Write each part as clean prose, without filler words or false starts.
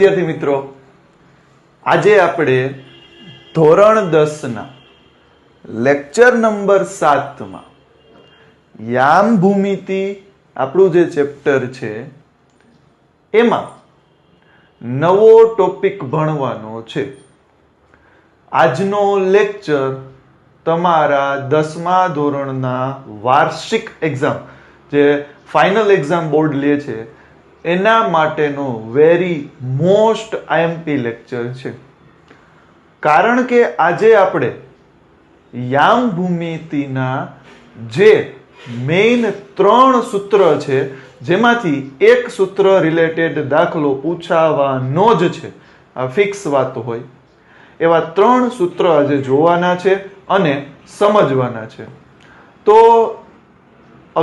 વિદ્યાર્થી મિત્રો, આજે આપણે ધોરણ 10 ના લેક્ચર નંબર 7 માં યામ ભૂમિતિ આપણું જે ચેપ્ટર છે એમાં નવો ટોપિક ભણવાનો છે. આજનો લેક્ચર તમારા 10મા ધોરણના વાર્ષિક એક્ઝામ જે ફાઇનલ એક્ઝામ બોર્ડ લે છે એના માટેનો વેરી મોસ્ટ આઈએમપી લેક્ચર છે. કારણ કે આજે આપણે યામ ભૂમિતિના જે મેઇન 3 સૂત્ર છે જેમાંથી એક સૂત્ર રિલેટેડ દાખલો પૂછાવાનો જ છે, આ ફિક્સ વાત હોય, એવા 3 સૂત્ર આજે જોવાના છે અને સમજવાના છે. તો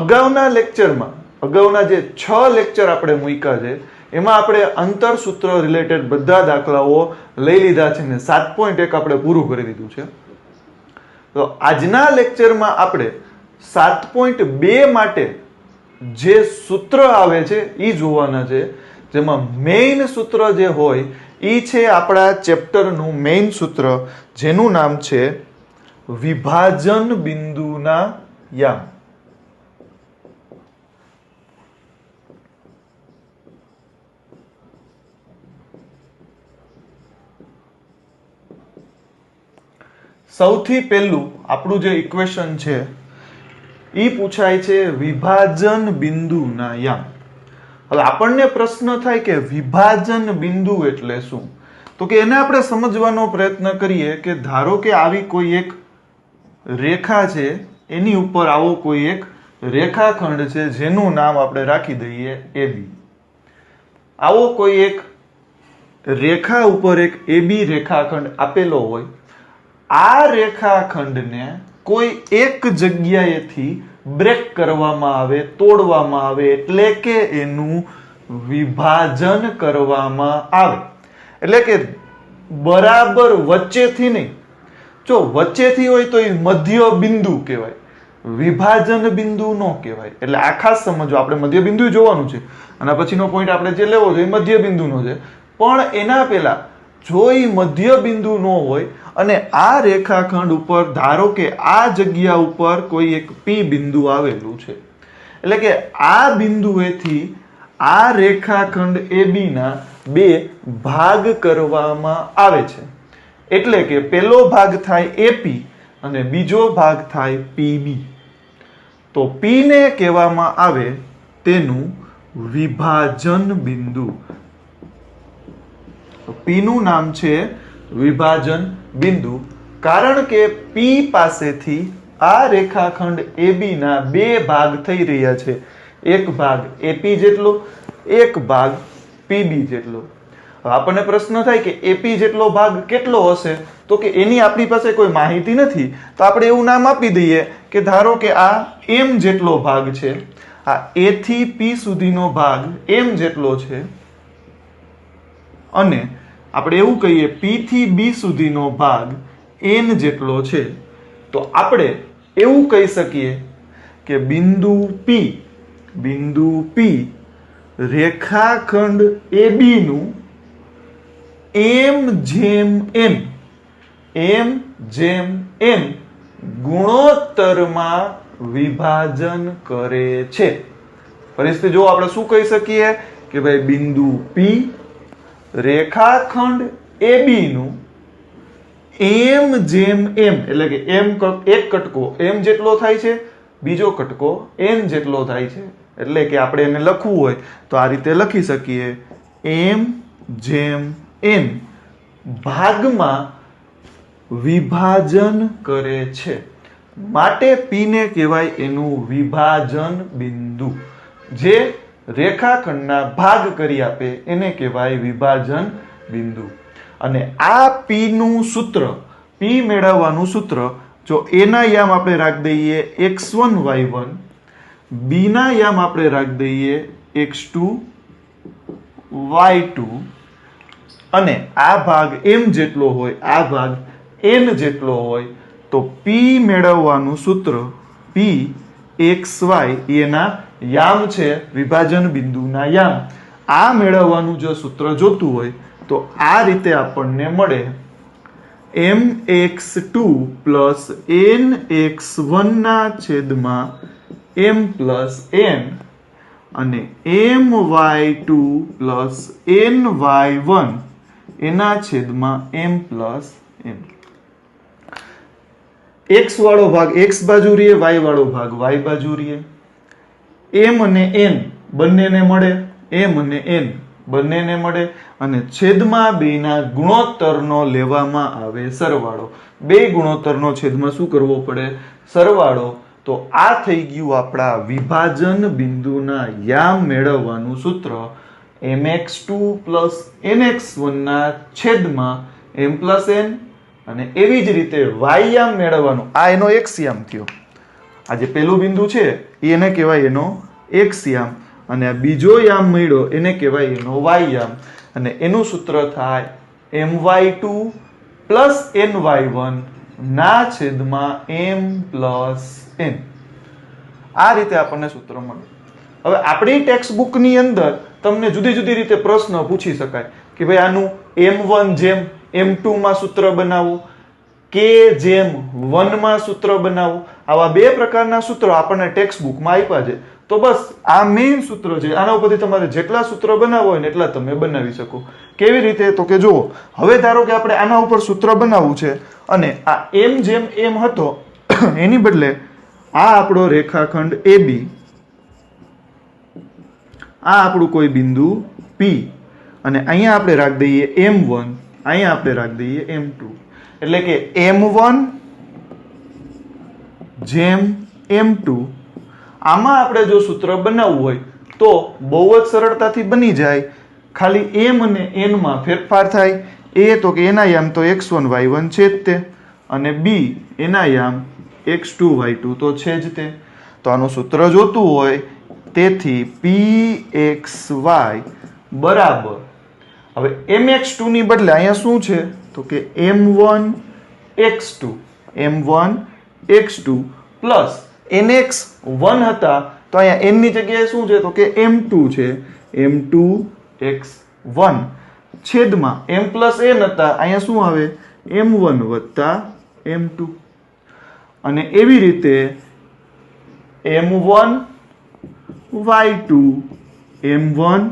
અગાઉના લેક્ચરમાં અગાઉના જે 6 લેક્ચર આપણે મૂક્યા છે એમાં આપણે અંતરસૂત્ર રિલેટેડ બધા દાખલાઓ લઈ લીધા છે ને 7.1 આપણે પૂરું કરી દીધું છે. તો આજના લેક્ચરમાં આપણે 7.2 માટે જે સૂત્ર આવે છે એ જોવાના છે, જેમાં મેઇન સૂત્ર જે હોય એ છે આપણા ચેપ્ટરનું મેઇન સૂત્ર, જેનું નામ છે વિભાજન બિંદુના યામ. સૌથી પહેલું આપણું જે ઇક્વેશન છે એ પૂછાય છે વિભાજન બિંદુના યામ. હવે આપણને પ્રશ્ન થાય કે વિભાજન બિંદુ એટલે શું? તો કે એને આપણે સમજવાનો પ્રયત્ન કરીએ કે ધારો કે આવી કોઈ એક રેખા છે, એની ઉપર આવો કોઈ એક રેખાખંડ છે જેનું નામ આપણે રાખી દઈએ AB. આવો કોઈ એક રેખા ઉપર એક AB રેખાખંડ આપેલો હોય, આ રેખાખંડને કોઈ એક જગ્યાએથી બ્રેક કરવામાં આવે, તોડવામાં આવે, એટલે કે એનું વિભાજન કરવામાં આવે. એટલે કે બરાબર વચ્ચેથી નહીં, જો વચ્ચેથી હોય તો એ મધ્ય બિંદુ કહેવાય, વિભાજન બિંદુ ન કહેવાય. એટલે આ ખાસ સમજો, આપણે મધ્ય બિંદુ જોવાનું છે અને પછીનો પોઈન્ટ આપણે જે લેવો છે એ મધ્ય બિંદુનો છે. પણ એના પહેલા જો એ મધ્ય બિંદુ ન હોય અને આ રેખાખંડ ઉપર ધારો કે આ જગ્યા ઉપર કોઈ એક P બિંદુ આવેલું છે, એટલે કે આ બિંદુએથી આ રેખાખંડ AB ના 2 ભાગ કરવામાં આવે છે. એટલે કે પહેલો ભાગ થાય AP અને બીજો ભાગ થાય PB. તો P ને કહેવામાં આવે તેનું વિભાજન બિંદુ. P નું નામ છે વિભાજન બિંદુ, કારણ કે P પાસેથી આ રેખાખંડ AB ના 2 ભાગ થઈ રહ્યા છે, એક ભાગ AP જેટલો, એક ભાગ PB જેટલો. આપણને પ્રશ્ન થાય કે AP જેટલો ભાગ કેટલો હશે? તો કે એની આપણી પાસે કોઈ માહિતી નથી, તો આપણે એવું નામ આપી દઈએ કે ધારો કે આ M જેટલો ભાગ છે, આ A થી P સુધીનો ભાગ M જેટલો છે, અને આપણે એવું કહીએ P થી B સુધીનો ભાગ N જેટલો છે. તો આપણે એવું કહી શકીએ કે બિંદુ P રેખાખંડ AB નું M જેમ N ગુણોત્તરમાં વિભાજન કરે છે. પરિસ્થિતિ જો આપણે શું કહી શકીએ કે ભાઈ બિંદુ P રેખાખંડ AB નું M જેમ M, એટલે કે એક કટકો M જેટલો થાય છે, બીજો કટકો N જેટલો થાય છે. એટલે કે આપણે એને લખવું હોય તો આ રીતે લખી શકીએ, M જેમ N ભાગમાં વિભાજન કરે છે. માટે P ને કહેવાય એનું વિભાજન બિંદુ. જે રેખાખંડના ભાગ કરી આપે એને કહેવાય વિભાજન બિંદુ. અને આ P નું સૂત્ર, P મેળવવાનું સૂત્ર, જો A ના યામ આપણે રાખી દઈએ x1 y1, B ના યામ આપણે રાખી દઈએ x2 y2, અને આ ભાગ M જેટલો હોય, આ ભાગ N જેટલો હોય, તો P મેળવવાનું સૂત્ર P xy એના યામ છે, વિભાજન બિંદુના યામ. આ મેળવવાનું જો સૂત્ર જોતું હોય તો આ રીતે આપણને મળે mx2 પ્લસ nx1 ના છેદમાં m પ્લસ n અને my2 પ્લસ ny1 એના છેદમાં m પ્લસ n. x વાળો ભાગ x બાજુ રહીએ, y વાળો ભાગ y બાજુ રહીએ. m અને n બંનેને મળે, m અને n બંનેને મળે અને છેદમાં બેના ગુણોત્તરનો લેવામાં આવે સરવાળો. બે ગુણોત્તરનો છેદમાં શું કરવો પડે? સરવાળો. તો આ થઈ ગયું આપણા વિભાજન બિંદુના યામ મેળવવાનું સૂત્ર. mx2 પ્લસ nx1 ના છેદમાં m પ્લસ n અને એવી જ રીતે y યામ મેળવવાનું. આ એનો x યામ થયો. આ જે પેલું બિંદુ છે એને કહેવાય એનો x યામ અને આ બીજો યામ મળ્યો એને કહેવાય એનો y યામ અને એનું સૂત્ર થાય my2 પ્લસ ny1 ના છેદમાં m પ્લસ n. આ રીતે આપણને સૂત્ર મળે. હવે આપણી ટેક્સ્ટ બુકની અંદર તમને જુદી જુદી રીતે પ્રશ્ન પૂછી શકાય કે ભાઈ આનું m1 જેમ m2 માં સૂત્ર બનાવો, k જેમ 1 માં સૂત્ર બનાવો. આવા બે પ્રકારના સૂત્રો આપણને ટેક્સ્ટ બુકમાં આપ્યા છે. તો બસ આ મેઇન સૂત્ર છે. આના ઉપરથી તમારે જેટલા સૂત્ર બનાવવા હોય ને એટલા તમે બનાવી શકો. કેવી રીતે? તો કે જુઓ, હવે ધારો કે આપણે આના ઉપર સૂત્ર બનાવવું છે અને આ m જેમ m હતો એની બદલે આ આપણો રેખાખંડ AB, આ આપણું કોઈ બિંદુ P અને અહીંયા આપણે રાખી દઈએ m1, અહીંયા આપણે રાખી દઈએ m2. એટલે કે m1 જેમ m2. આમાં આપણે જો સૂત્ર બનાવવું હોય તો બહુ જ સરળતાથી બની જાય. ખાલી m અને n માં ફેરફાર થાય. a તો કે એના યામ તો x1 y1 છે જ તે અને b એના યામ x2 y2 તો છે જ તે. તો આનું સૂત્ર જોતું હોય તેથી pxy બરાબર, હવે mx2 ની બદલે અહીંયા શું છે તો કે m1 x2 પ્લસ nx1 હતા તો અહીંયા n ની જગ્યાએ શું છે તો કે m2 છે, m2 x1 છેદમાં m પ્લસ n હતા અહીંયા શું આવે m1 વત્તા m2 અને એવી રીતે m1 y2 m1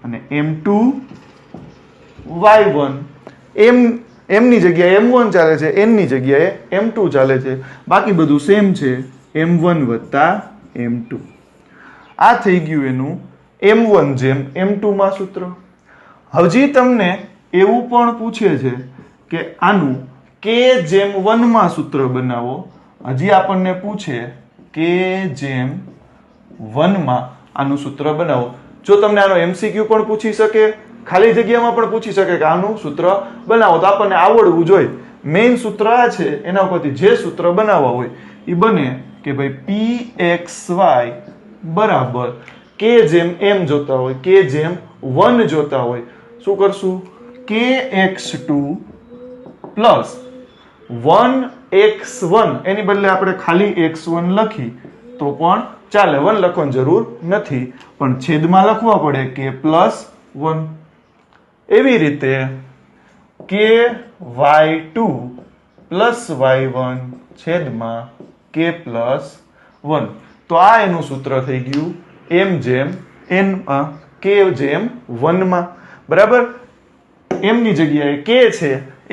અને m2 y1. m ની જગ્યાએ m1 ચાલે છે, n ની જગ્યાએ m2 ચાલે છે, બાકી બધું સેમ છે, m1 વત્તા m2. આ થઈ ગયું એનું m1 જેમ m2 માં સૂત્ર. હજી તમને એવું પણ પૂછે છે કે આનું k જેમ 1 માં સૂત્ર બનાવો. હજી આપણને પૂછે k જેમ 1 માં આનું સૂત્ર બનાવો. જો તમને આનો MCQ પણ પૂછી શકે, ખાલી જગ્યામાં પણ પૂછી શકે કે આનું સૂત્ર બનાવો, તો આપણને આવડવું જોઈએ. મેઇન સૂત્ર આ છે, એના ઉપરથી જે સૂત્ર બનાવવા હોય એ બને કે ભાઈ pxy બરાબર k જેમ m જોતા હોય, k જેમ 1 જોતા હોય, શું કરશું kx2 પ્લસ 1x1 એની બદલે આપણે ખાલી x1 લખી તો પણ ચાલે, 1 લખવાની જરૂર નથી, પણ છેદમાં લખવા પડે k પ્લસ 1. એવી રીતે ky2 પ્લસ y1 છેદમાં k પ્લસ 1. તો આ એનું સૂત્ર થઈ ગયું m જેમ n માં, k જેમ 1 માં. બરાબર, m ની જગ્યાએ k છે,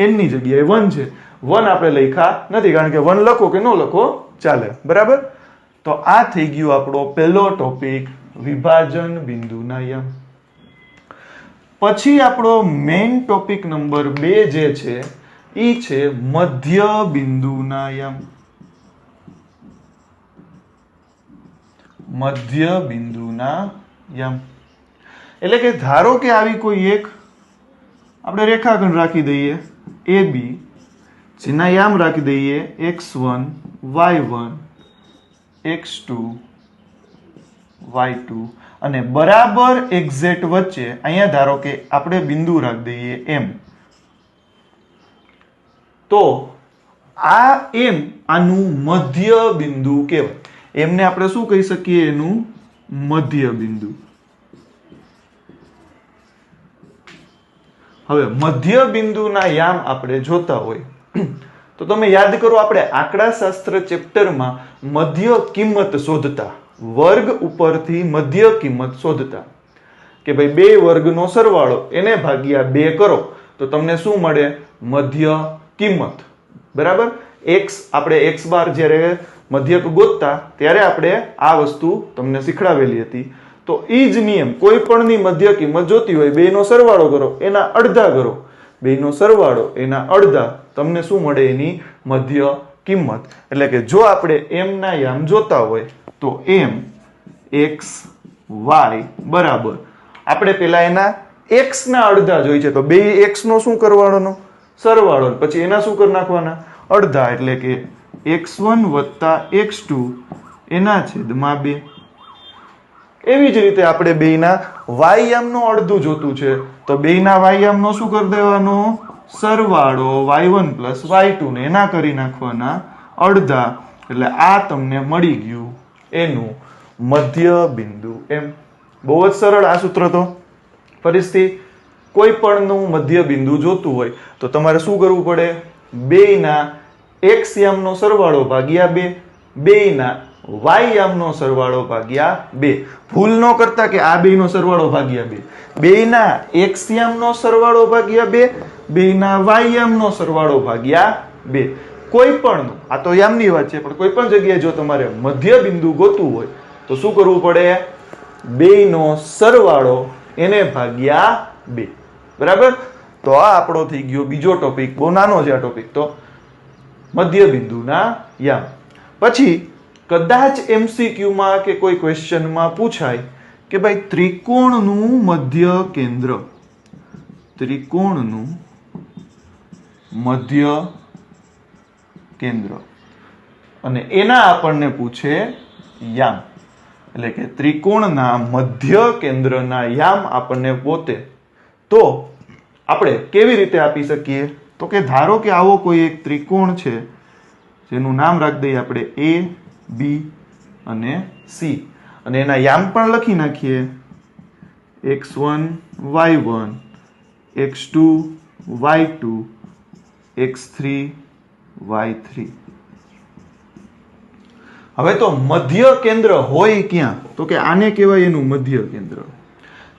n ની જગ્યાએ 1 છે. 1 આપણે લખ્યા નથી કારણ કે 1 લખો કે ન લખો ચાલે. બરાબર, તો આ થઈ ગયું આપણો પહેલો ટોપિક, વિભાજન બિંદુના યામ. પછી આપણો મેઇન ટોપિક નંબર 2 જે છે એ છે મધ્ય બિંદુના યામ. મધ્ય બિંદુના યામ એટલે કે ધારો કે આવી કોઈ એક આપણે રેખાખંડ રાખી દઈએ AB, જેના યામ રાખી દઈએ x1 y1 x2 y2 અને બરાબર એક્ઝેક્ટ વચ્ચે અહીંયા ધારો કે આપણે બિંદુ રાખી દઈએ M. તો આ M આનું મધ્ય બિંદુ કહેવાય. એમને આપણે શું કહી શકીએ? એનું મધ્ય બિંદુ. હવે મધ્ય બિંદુના યામ આપણે જોતા હોય તો તમે યાદ કરો, આપણે આંકડાશાસ્ત્ર ચેપ્ટરમાં મધ્ય કિંમત શોધતા, વર્ગ ઉપરથી મધ્ય કિંમત શોધતા કે ભાઈ બે વર્ગનો સરવાળો એને ભાગ્યા 2 કરો તો તમને શું મળે? મધ્ય કિંમત. બરાબર? x આપણે x બાર જ્યારે મધ્યક ગોતતા ત્યારે આપણે આ વસ્તુ તમને શીખડાવેલી હતી. તો ઈ જ નિયમ, કોઈ પણની મધ્ય કિંમત જોતી હોય, બેનો સરવાળો કરો એના અડધા કરો, બેનો સરવાળો એના અડધા, તમને શું મળે? એની મધ્ય કિંમત. એટલે કે જો આપણે m ના યામ જોતા હોય તો m x y બરાબર, આપણે પેલા એના x ના અડધા જોઈ છે તો બે x નો શું કરવાનો? સરવાળો. પછી એના શું કરી નાખવાના? અડધા. એટલે કે x1 વત્તા x2 એના છેદમાં 2. એવી જ રીતે આપણે બેયના y યામનો અડધું જોતું છે તો બેયના y યામનો શું કરી દેવાનો? સરવાળો y1 પ્લસ y2 ને એના કરી નાખવાના અડધા. એટલે આ તમને મળી ગયું એનું મધ્ય બિંદુ. એમ બહુ જ સરળ આ સૂત્ર. તો ફરીથી કોઈ પણનું મધ્ય બિંદુ જોતું હોય તો તમારે શું કરવું પડે? બેયના x યામનો સરવાળો ભાગ્યા 2, બેયના y યામનો સરવાળો ભાગ્યા 2. ભૂલ ન કરતા કે આ બેયનો સરવાળો ભાગ્યા 2, બેયના x યામનો સરવાળો ભાગ્યા 2, બેયના y યામનો સરવાળો ભાગ્યા 2. કોઈ પણ, આ તો યામની વાત છે, પણ કોઈ પણ જગ્યાએ જો તમારે મધ્ય બિંદુ ગોતવું હોય તો શું કરવું પડે? બેયનો સરવાળો એને ભાગ્યા 2. બરાબર? તો આ આપણો થઈ ગયો બીજો ટોપિક. બહુ નાનો છે આ ટોપિક, તો મધ્ય બિંદુના યામ. પછી કદાચ MCQ માં કે કોઈ ક્વેશ્ચનમાં પૂછાય કે ભાઈ ત્રિકોણનું મધ્ય કેન્દ્ર, ત્રિકોણનું મધ્ય કેન્દ્ર, અને એના આપણને પૂછે યામ. એટલે કે ત્રિકોણના મધ્ય કેન્દ્રના યામ આપણને પોતે, તો આપણે કેવી રીતે આપી શકીએ? તો કે ધારો કે આવો કોઈ એક ત્રિકોણ છે જેનું નામ રાખી દઈએ આપણે A, B અને C, અને એના યામ પણ લખી નાખીએ x1 y1 x2 y2 x3 y3. હવે તો મધ્ય કેન્દ્ર હોય ક્યાં? તો કે આને કહેવાય એનું મધ્ય કેન્દ્ર.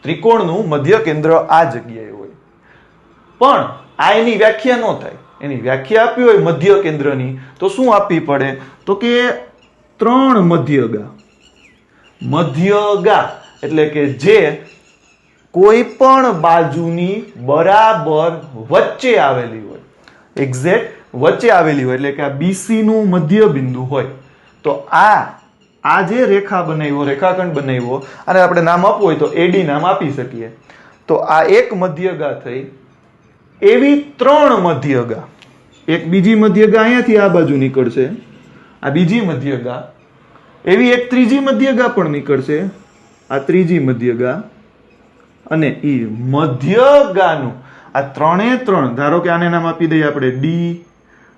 ત્રિકોણનું મધ્ય કેન્દ્ર આ જગ્યાએ હોય. પણ આ એની વ્યાખ્યા ન થાય. એની વ્યાખ્યા આપી હોય મધ્ય કેન્દ્રની તો શું આપવી પડે? તો કે 3 મધ્યગા. મધ્યગા એટલે કે જે કોઈ પણ બાજુની બરાબર વચ્ચે આવેલી હોય, એક્ઝેક્ટ વચ્ચે આવેલી હોય. એટલે કે આ BC નું મધ્ય બિંદુ હોય તો આ જે રેખા બનાવ્યો, રેખાખંડ બનાવ્યો, અને આપણે નામ આપવું હોય તો AD નામ આપી શકીએ. તો આ એક મધ્યગા થઈ. એવી 3 મધ્યગા, એક બીજી મધ્યગા અહીંયાથી આ બાજુ નીકળશે, આ બીજી મધ્યગા, એવી એક ત્રીજી મધ્યગા પણ નીકળશે, આ ત્રીજી મધ્યગા, અને ઈ મધ્યગાનું આ 3 એ 3, ધારો કે આને નામ આપી દઈએ આપણે D,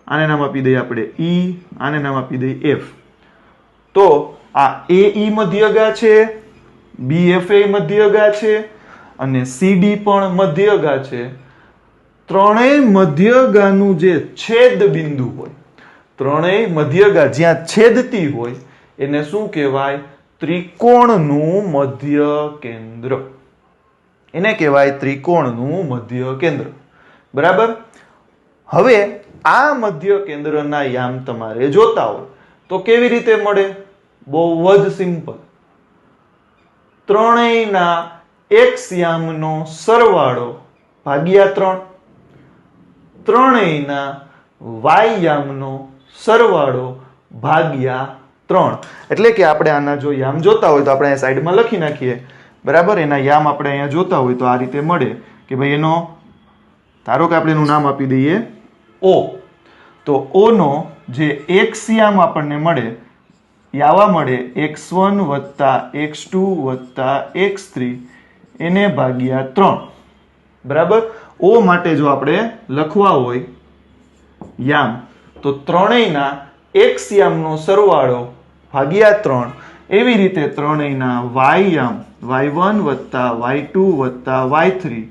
આને નામ આપી દઈએ આપણે E, આને નામ આપી દઈએ F. તો આ AE મધ્યગા છે, BFA મધ્યગા છે, અને CD પણ મધ્યગા છે. ત્રણેય મધ્યગાનું જે છેદ બિંદુ હોય, ત્રણેય મધ્યગા જ્યાં છેદતી હોય એને શું કહેવાય? ત્રિકોણનું મધ્ય કેન્દ્ર. એને કહેવાય ત્રિકોણનું મધ્ય કેન્દ્ર. બરાબર? હવે આ મધ્ય કેન્દ્રના યામ તમારે જોતા હોય તો કેવી રીતે મળે? બહુ જ સિમ્પલ. ત્રણેયના x યામનો સરવાળો ભાગ્યા 3, ત્રણેયના y યામનો સરવાળો ભાગ્યા 3. એટલે કે આપણે આના જો યામ જોતા હોય તો આપણે અહીંયા સાઈડમાં લખી નાખીએ. બરાબર? એના યામ આપણે અહીંયા જોતા હોય તો આ રીતે મળે કે ભાઈ એનો, ધારો કે આપણે એનું નામ આપી દઈએ O. તો O નો જે x યામ આપણને મળે, યાવા મળે x1 વત્તા x2 વત્તા x3 એને ભાગ્યા 3. બરાબર? O માટે જો આપણે લખવા હોય યામ તો ત્રણેયના x યામનો સરવાળો ભાગ્યા 3. એવી રીતે ત્રણેયના y યામ y1 વત્તા y2 વત્તા y3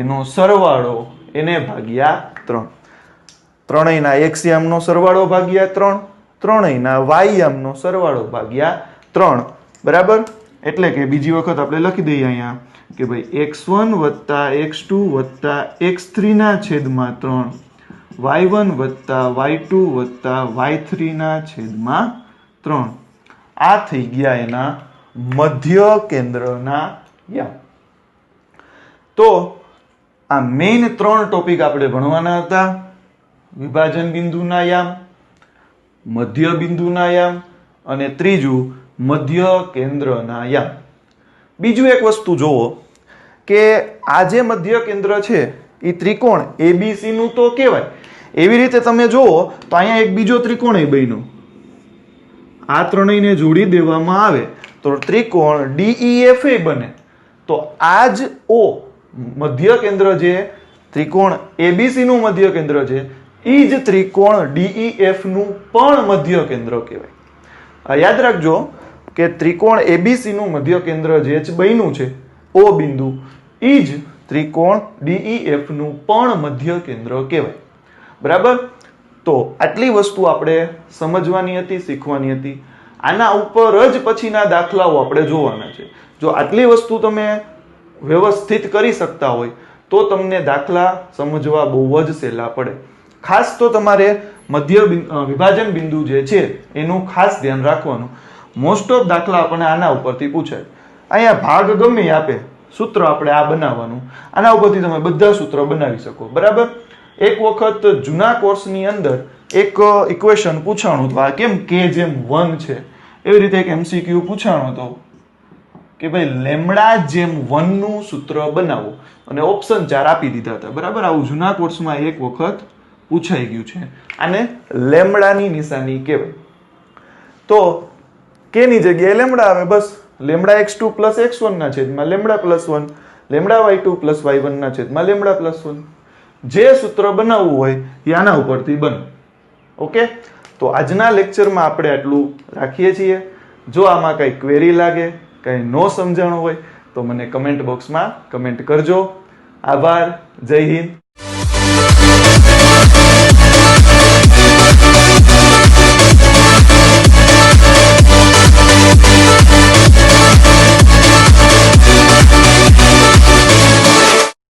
એનો સરવાળો એને ભાગ્યા 3. ત્રણેયના x યામનો સરવાળો ભાગ્યા 3, ત્રણેયના y યામનો સરવાળો ભાગ્યા 3. બરાબર. એટલે કે બીજી વખત આપણે લખી દઈએ અહીંયા કે ભાઈ x1 વત્તા x2 વત્તા x3 ના છેદમાં 3, y1 વત્તા y2 વત્તા y3 ના છેદમાં 3. આ થઈ ગયા એના મધ્ય કેન્દ્રના યામ. તો આ મેઇન 3 ટોપિક આપણે ભણવાના હતા. વિભાજન બિંદુના યામ, મધ્ય બિંદુના યામ અને ત્રીજું મધ્ય કેન્દ્રના યામ. બીજું એક વસ્તુ જોવો કે આ જે મધ્ય કેન્દ્ર છે એ ત્રિકોણ ABC નું તો કહેવાય. એવી રીતે તમે જોવો તો અહીંયા એક બીજો ત્રિકોણ એ બન્યો. આ ત્રણેયને જોડી દેવામાં આવે તો ત્રિકોણ DEF એ બને. તો આ જ O મધ્ય કેન્દ્ર જે ત્રિકોણ ABC નું મધ્ય કેન્દ્ર છે એ જ ત્રિકોણ DEF નું પણ મધ્ય કેન્દ્ર કહેવાય. યાદ રાખજો કે ત્રિકોણ ABC નું મધ્ય કેન્દ્ર જે બન્યું છે O બિંદુ એ જ ત્રિકોણ DEF નું પણ મધ્ય કેન્દ્ર કહેવાય. બરાબર. તો આટલી વસ્તુ આપણે સમજવાની હતી, શીખવાની હતી. આના ઉપર જ પછીના દાખલાઓ આપણે જોવાના છે. જો આટલી વસ્તુ તમે વ્યવસ્થિત કરી શકતા હોય તો તમને દાખલા સમજવા બહુ જ સહેલા પડે. ખાસ તો તમારે વિભાજન બિંદુ જે છે એનું ખાસ ધ્યાન રાખવાનું. મોસ્ટ ઓફ દાખલા આપણને આના ઉપરથી પૂછાય. અહીંયા ભાગ ગમે આપે, સૂત્ર આપણે આ બનાવવાનું. આના ઉપરથી તમે બધા સૂત્ર બનાવી શકો. બરાબર. એક વખત જૂના કોર્સની અંદર એક ઇક્વેશન પૂછાણું હતું. આ કેમ k જેમ 1 છે એવી રીતે એક MCQ પૂછાણું હતું કે ભાઈ લેમડા જેમ 1 નું સૂત્ર બનાવો અને ઓપ્શન 4 આપી દીધા હતા. બરાબર. આવું જૂના કોર્સમાં એક વખત પૂછાઈ ગયું છે. આને લેમડાની નિશાની કહેવાય. તો k ની જગ્યાએ લેમડા આવે. બસ લેમડા x2 પ્લસ x1 ના છેદમાં lambda plus 1, lambda y2 plus y1 ના છેદમાં લેમડા પ્લસ 1. જે સૂત્ર બનાવવું હોય એ આના ઉપરથી બને. ઓકે. તો આજના લેક્ચરમાં આપણે આટલું રાખીએ છીએ. જો આમાં કઈ ક્વેરી લાગે, કઈ ન સમજાણું હોય તો મને કમેન્ટ બોક્સમાં કમેન્ટ કરજો. આભાર. જય હિન્દ.